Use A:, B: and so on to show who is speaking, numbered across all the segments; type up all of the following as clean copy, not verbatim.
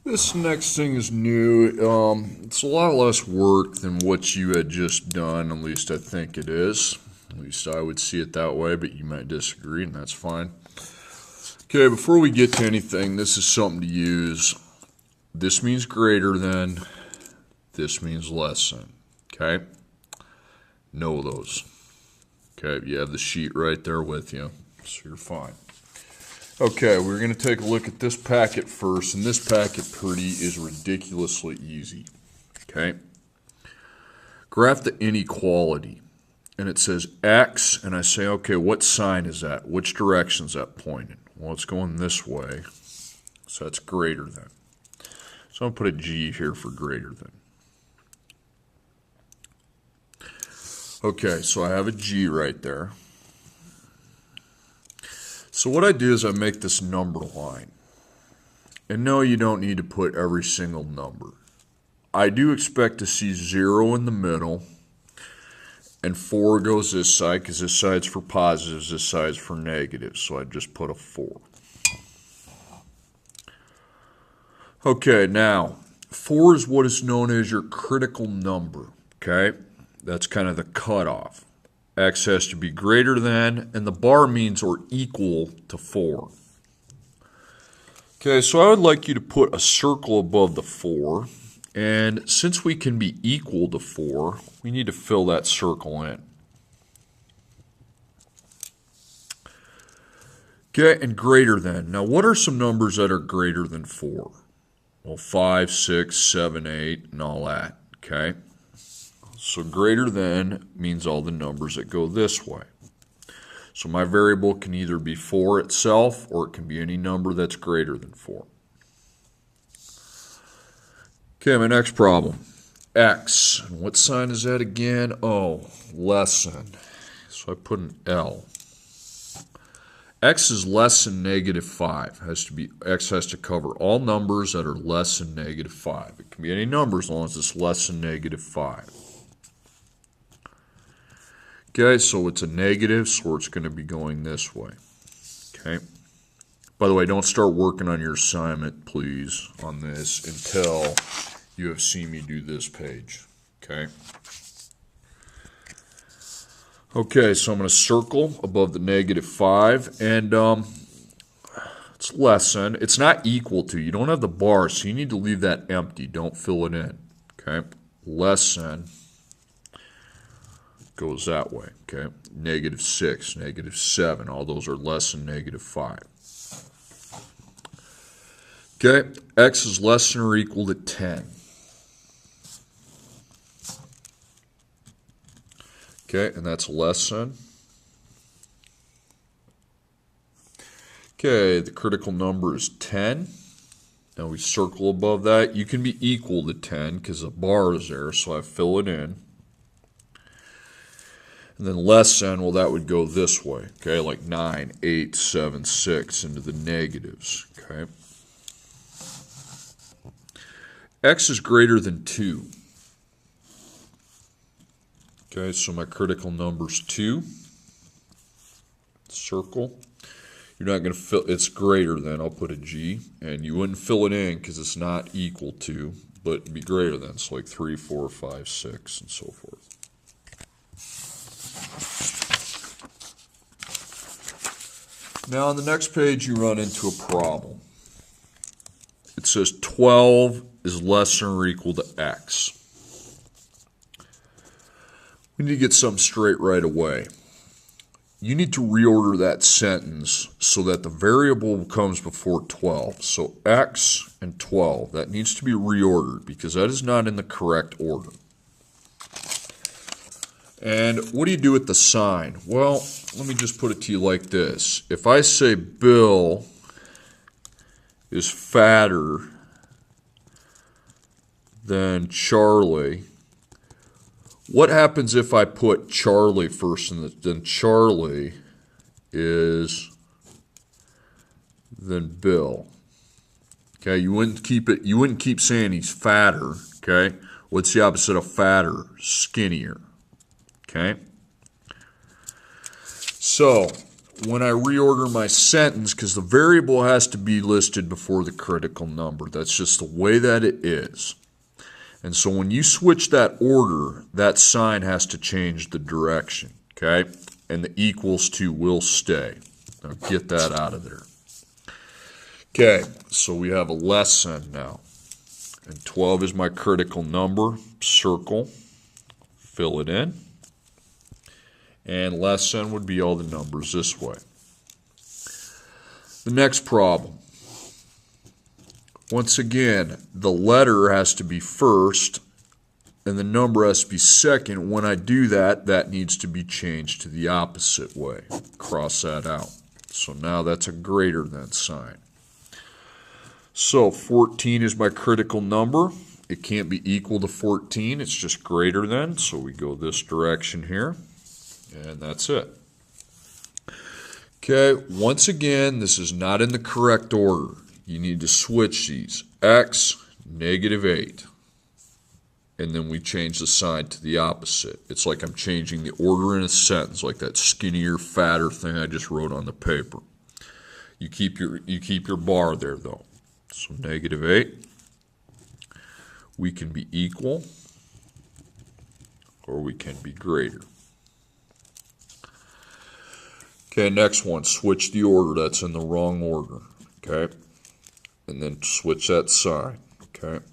A: This next thing is new. It's a lot less work than what you had just done, at least I think it is. At least I would see it that way, but you might disagree, and that's fine. Okay, before we get to anything, this is something to use. This means greater than. This means less than. Okay? Know those. Okay, you have the sheet right there with you, so you're fine. Okay, we're going to take a look at this packet first, and this packet is ridiculously easy. Okay? Graph the inequality, and it says x, and I say, okay, what sign is that? Which direction is that pointing? Well, it's going this way, so that's greater than. So I'm going to put a G here for greater than. Okay, so I have a G right there. So what I do is I make this number line. And no, you don't need to put every single number. I do expect to see 0 in the middle, and 4 goes this side because this side's for positives, this side's for negatives. So I just put a 4. Okay, now 4 is what is known as your critical number. Okay, that's kind of the cutoff. X has to be greater than, and the bar means or equal to 4. Okay, so I would like you to put a circle above the 4, and since we can be equal to 4, we need to fill that circle in. Okay, and greater than. Now, what are some numbers that are greater than 4? Well, 5, 6, 7, 8, and all that, okay? So greater than means all the numbers that go this way. So my variable can either be 4 itself, or it can be any number that's greater than 4. Okay, my next problem. X. And what sign is that again? Oh, less than. So I put an L. X is less than negative 5. X has to cover all numbers that are less than negative 5. It can be any number as long as it's less than negative 5. Okay, so it's a negative, so it's going to be going this way. Okay. By the way, don't start working on your assignment, please, on this until you have seen me do this page. Okay. Okay, so I'm going to circle above the negative 5, and it's less than. It's not equal to. You don't have the bar, so you need to leave that empty. Don't fill it in. Okay. Less than goes that way, okay? Negative 6, negative 7, all those are less than negative 5. Okay, x is less than or equal to 10. Okay, and that's less than. Okay, the critical number is 10. Now we circle above that. You can be equal to 10 because the bar is there, so I fill it in. And then less than, well, that would go this way, okay, like 9, 8, 7, 6 into the negatives, okay. X is greater than 2. Okay, so my critical number is 2. Circle. You're not going to fill, it's greater than, I'll put a G, and you wouldn't fill it in because it's not equal to, but it'd be greater than, so like 3, 4, 5, 6, and so forth. Now on the next page you run into a problem. It says 12 is less than or equal to x. We need to get something straight right away. You need to reorder that sentence so that the variable comes before 12. So x and 12, that needs to be reordered because that is not in the correct order. And what do you do with the sign? Well, let me just put it to you like this. If I say Bill is fatter than Charlie, what happens if I put Charlie first and then Charlie is then Bill? Okay, you wouldn't keep saying he's fatter, okay? What's the opposite of fatter? Skinnier. Okay, so when I reorder my sentence, because the variable has to be listed before the critical number. That's just the way that it is. And so when you switch that order, that sign has to change the direction, okay? And the equals to will stay. Now get that out of there. Okay, so we have a less than now. And 12 is my critical number. Circle, fill it in. And less than would be all the numbers this way. The next problem. Once again, the letter has to be first and the number has to be second. When I do that, that needs to be changed to the opposite way. Cross that out. So now that's a greater than sign. So 14 is my critical number. It can't be equal to 14. It's just greater than. So we go this direction here. And that's it. Okay, once again, this is not in the correct order. You need to switch these. X, -8. And then we change the sign to the opposite. It's like I'm changing the order in a sentence, like that skinnier, fatter thing I just wrote on the paper. You keep your bar there, though. So -8. We can be equal, or we can be greater. Okay, next one, switch the order. That's in the wrong order, okay? And then switch that sign, okay?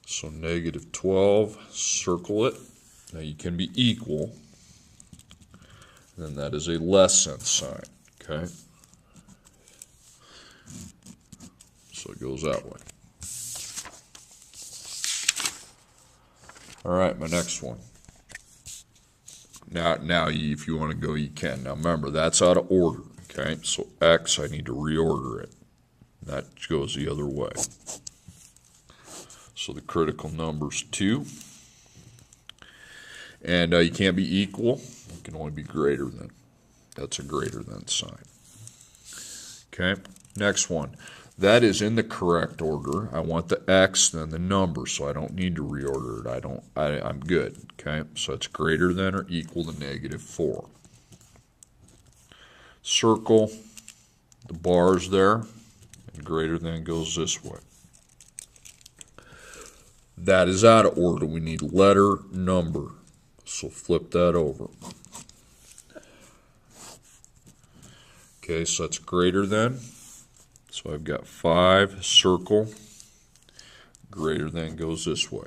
A: So -12, circle it. Now you can be equal. And then that is a less than sign, okay? So it goes that way. All right, my next one. Now, if you want to go, you can. Now, remember, that's out of order, okay? So X, I need to reorder it. That goes the other way. So the critical number's 2. And you can't be equal. It can only be greater than. That's a greater than sign. Okay, next one. That is in the correct order. I want the X, then the number, so I don't need to reorder it. I'm good. Okay, so it's greater than or equal to -4. Circle the bars there, and greater than goes this way. That is out of order. We need letter, number. So flip that over. Okay, so that's greater than. So I've got 5, circle, greater than goes this way.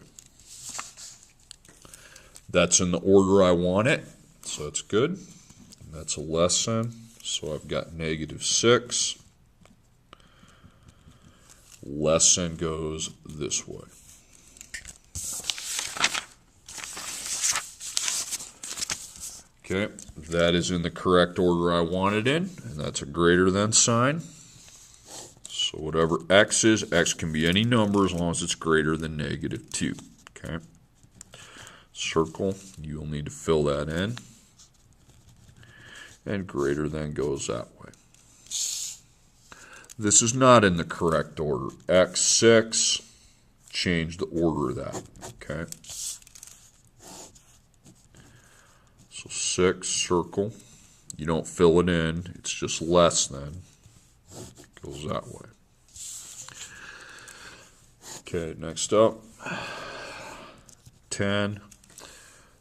A: That's in the order I want it, so that's good. That's a less than, so I've got -6. Less than goes this way. Okay, that is in the correct order I want it in, and that's a greater than sign. So whatever X is, X can be any number as long as it's greater than -2. Okay. Circle, you'll need to fill that in. And greater than goes that way. This is not in the correct order. X6, change the order of that. Okay. So 6, circle. You don't fill it in. It's just less than. It goes that way. Okay, next up, 10.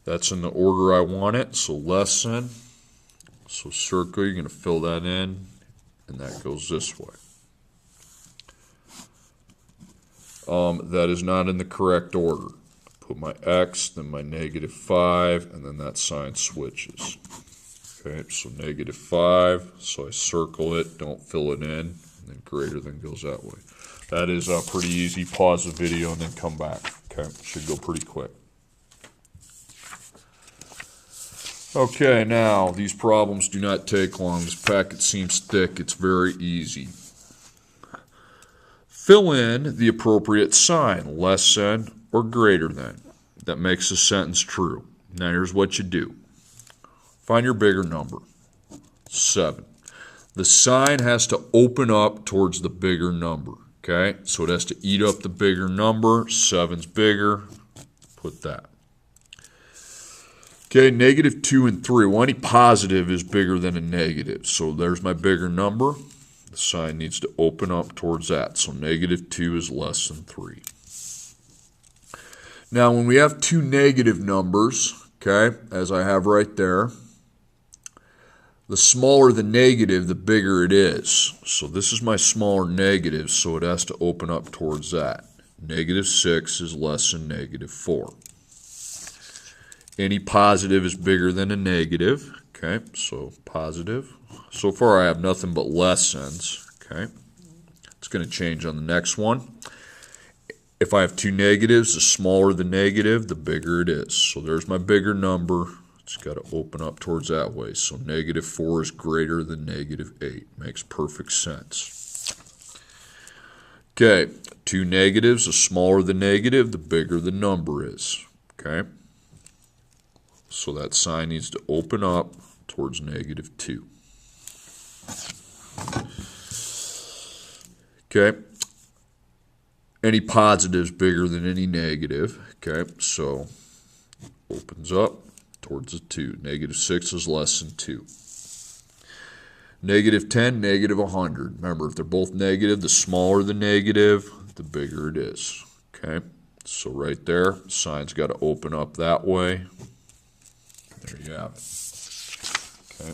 A: That's in the order I want it, so less than. So circle, you're going to fill that in, and that goes this way. That is not in the correct order. Put my X, then my -5, and then that sign switches. Okay, so -5, so I circle it, don't fill it in, and then greater than goes that way. That is pretty easy. Pause the video and then come back. Okay, should go pretty quick. Okay, now these problems do not take long. This packet seems thick. It's very easy. Fill in the appropriate sign, less than or greater than. That makes the sentence true. Now here's what you do. Find your bigger number, 7. The sign has to open up towards the bigger number. Okay, so it has to eat up the bigger number. 7's bigger. Put that. Okay, negative 2 and 3. Well, any positive is bigger than a negative. So there's my bigger number. The sign needs to open up towards that. So negative 2 is less than 3. Now, when we have two negative numbers, okay, as I have right there, the smaller the negative, the bigger it is. So this is my smaller negative, so it has to open up towards that. Negative 6 is less than negative 4. Any positive is bigger than a negative. Okay, so positive. So far I have nothing but less than's. Okay, it's going to change on the next one. If I have two negatives, the smaller the negative, the bigger it is. So there's my bigger number. It's got to open up towards that way. So negative 4 is greater than negative 8. Makes perfect sense. Okay, two negatives, the smaller the negative, the bigger the number is. Okay, so that sign needs to open up towards negative 2. Okay, any positives bigger than any negative. Okay, so opens up towards the 2. Negative 6 is less than 2. Negative 10, negative 100. Remember, if they're both negative, the smaller the negative, the bigger it is. Okay, so right there, sign's got to open up that way. There you have it. Okay.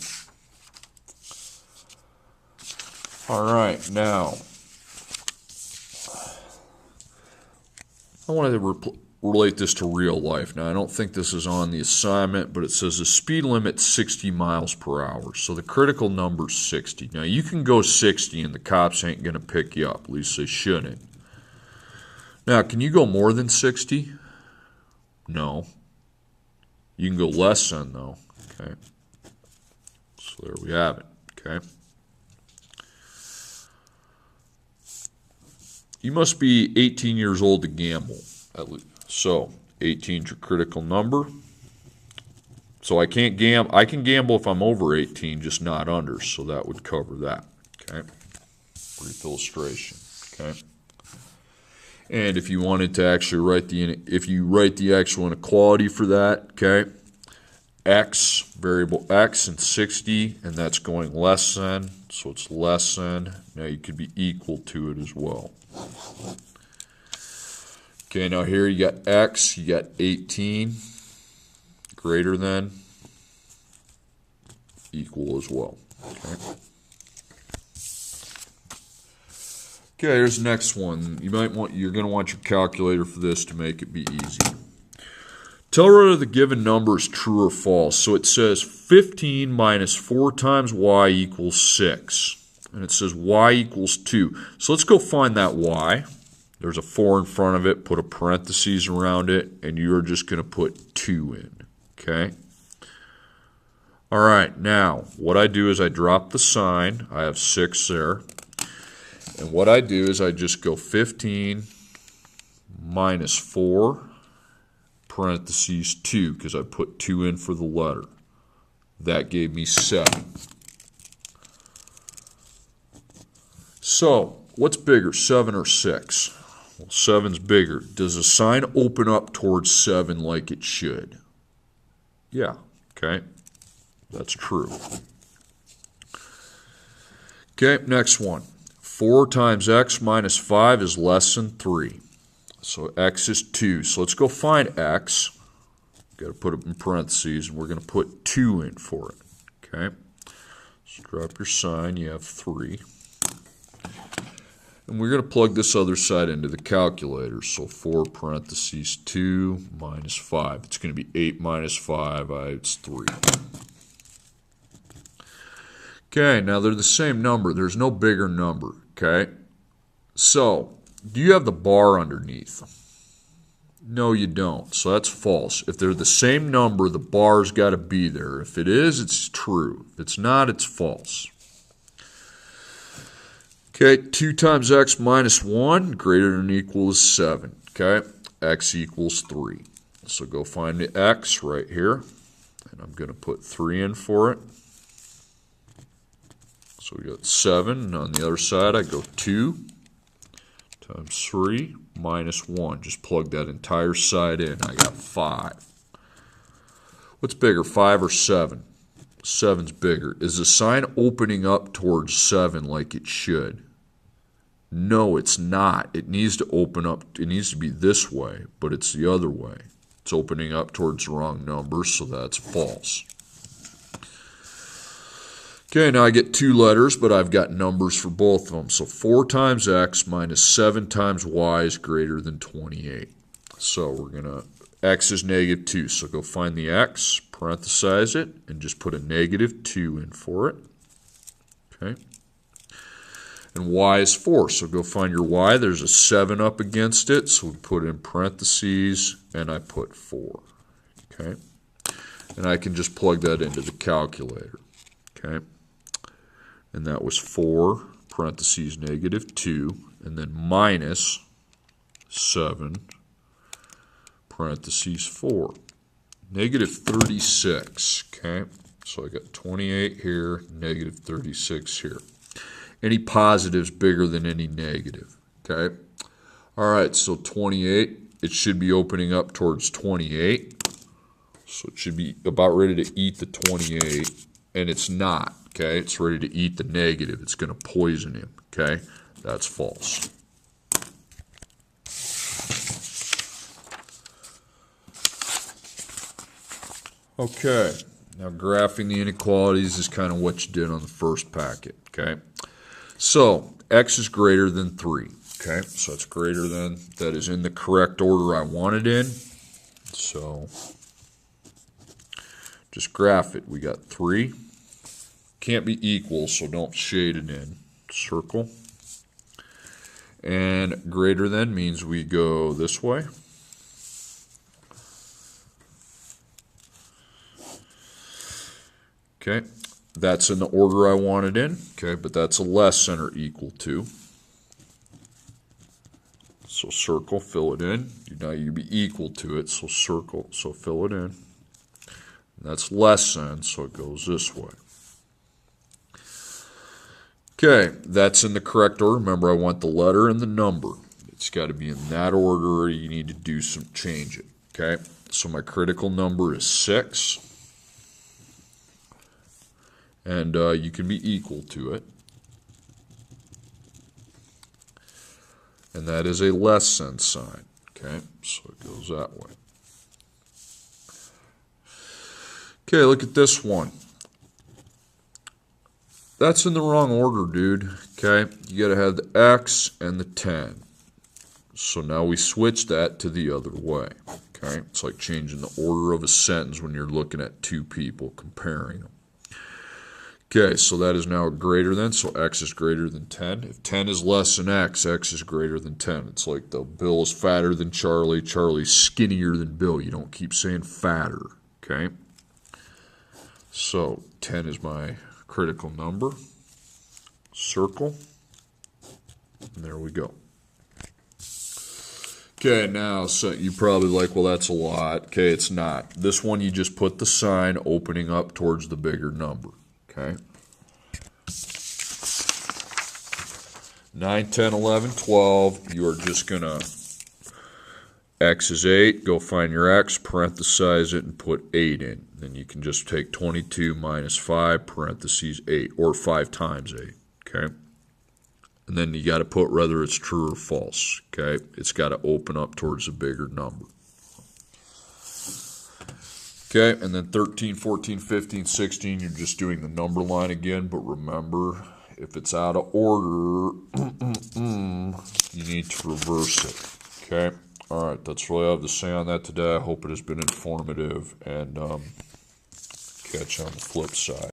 A: All right, now I wanted to relate this to real life. Now, I don't think this is on the assignment, but it says the speed limit's 60 miles per hour. So the critical number's 60. Now, you can go 60 and the cops ain't going to pick you up. At least they shouldn't. Now, can you go more than 60? No. You can go less than, though. Okay. So there we have it. Okay. You must be 18 years old to gamble, at least. So 18 is your critical number. So I can't gamble. I can gamble if I'm over 18, just not under. So that would cover that. Okay. Brief illustration. Okay. And if you wanted to actually write the actual inequality for that, okay, x, variable x, and 60, and that's going less than, so it's less than. Now you could be equal to it as well. Okay, now here you got x, you got 18, greater than, equal as well. Okay. Okay, here's the next one. You're going to want your calculator for this to make it be easy. Tell whether the given number is true or false. So it says 15 minus 4 times y equals 6. And it says y equals 2. So let's go find that y. There's a 4 in front of it. Put a parentheses around it. And you're just going to put 2 in. Okay? All right, now what I do is I drop the sign. I have 6 there. And what I do is I just go 15 minus 4, parentheses 2, because I put 2 in for the letter. That gave me 7. So, what's bigger, 7 or 6? Well, 7's bigger. Does the sign open up towards 7 like it should? Yeah, okay. That's true. Okay, next one. 4 times x minus 5 is less than 3. So x is 2. So let's go find x. Got to put it in parentheses, and we're going to put 2 in for it. Okay? So drop your sign. You have 3. And we're going to plug this other side into the calculator. So 4 parentheses 2 minus 5. It's going to be 8 minus 5. It's 3. Okay, now they're the same number. There's no bigger number. Okay, so do you have the bar underneath? No, you don't. So that's false. If they're the same number, the bar's got to be there. If it is, it's true. If it's not, it's false. Okay, 2 times x minus 1 greater than or equal to 7. Okay, x equals 3. So go find the x right here. And I'm going to put 3 in for it. So we got 7, and on the other side I go 2 times 3 minus 1. Just plug that entire side in. I got 5. What's bigger, 5 or 7? 7's bigger. Is the sign opening up towards 7 like it should? No, it's not. It needs to open up. It needs to be this way, but it's the other way. It's opening up towards the wrong number, so that's false. Okay, now I get 2 letters, but I've got numbers for both of them. So 4 times x minus 7 times y is greater than 28. So we're going to, x is negative 2. So go find the x, parenthesize it, and just put a negative 2 in for it. Okay. And y is 4. So go find your y. There's a 7 up against it. So we put in parentheses, and I put 4. Okay. And I can just plug that into the calculator. Okay. And that was 4, parentheses, negative 2, and then minus 7, parentheses, 4. Negative 36, okay? So I got 28 here, negative 36 here. Any positives bigger than any negative, okay? All right, so 28, it should be opening up towards 28. So it should be about ready to eat the 28, and it's not. Okay, it's ready to eat the negative. It's going to poison him. Okay, that's false. Okay, now graphing the inequalities is kind of what you did on the first packet. Okay, so x is greater than 3. Okay, so it's greater than, that is in the correct order I want it in. So just graph it. We got 3. Can't be equal, so don't shade it in. Circle. And greater than means we go this way. Okay, that's in the order I want it in. Okay, but that's a less than or equal to. So circle, fill it in. Now you'd be equal to it, so circle, so fill it in. And that's less than, so it goes this way. Okay, that's in the correct order. Remember, I want the letter and the number. It's got to be in that order, or you need to change it. Okay, so my critical number is 6. And you can be equal to it. And that is a less than sign. Okay, so it goes that way. Okay, look at this one. That's in the wrong order, dude. Okay, you got to have the x and the 10. So now we switch that to the other way. Okay, it's like changing the order of a sentence when you're looking at 2 people, comparing them. Okay, so that is now greater than, so x is greater than 10. If 10 is less than x, x is greater than 10. It's like the Bill is fatter than Charlie, Charlie's skinnier than Bill. You don't keep saying fatter, okay? So 10 is my critical number. Circle. And there we go. Okay, now so you're probably like, well, that's a lot. Okay, it's not. This one you just put the sign opening up towards the bigger number. Okay. 9, 10, 11, 12. You are just going to, x is 8. Go find your x, parenthesize it, and put 8 in. Then you can just take 22 minus 5, parentheses 8, or 5 times 8. Okay. And then you got to put whether it's true or false. Okay. It's got to open up towards a bigger number. Okay, and then 13, 14, 15, 16, you're just doing the number line again, but remember, if it's out of order, you need to reverse it. Okay, all right, that's all I have to say on that today. I hope it has been informative, and catch you on the flip side.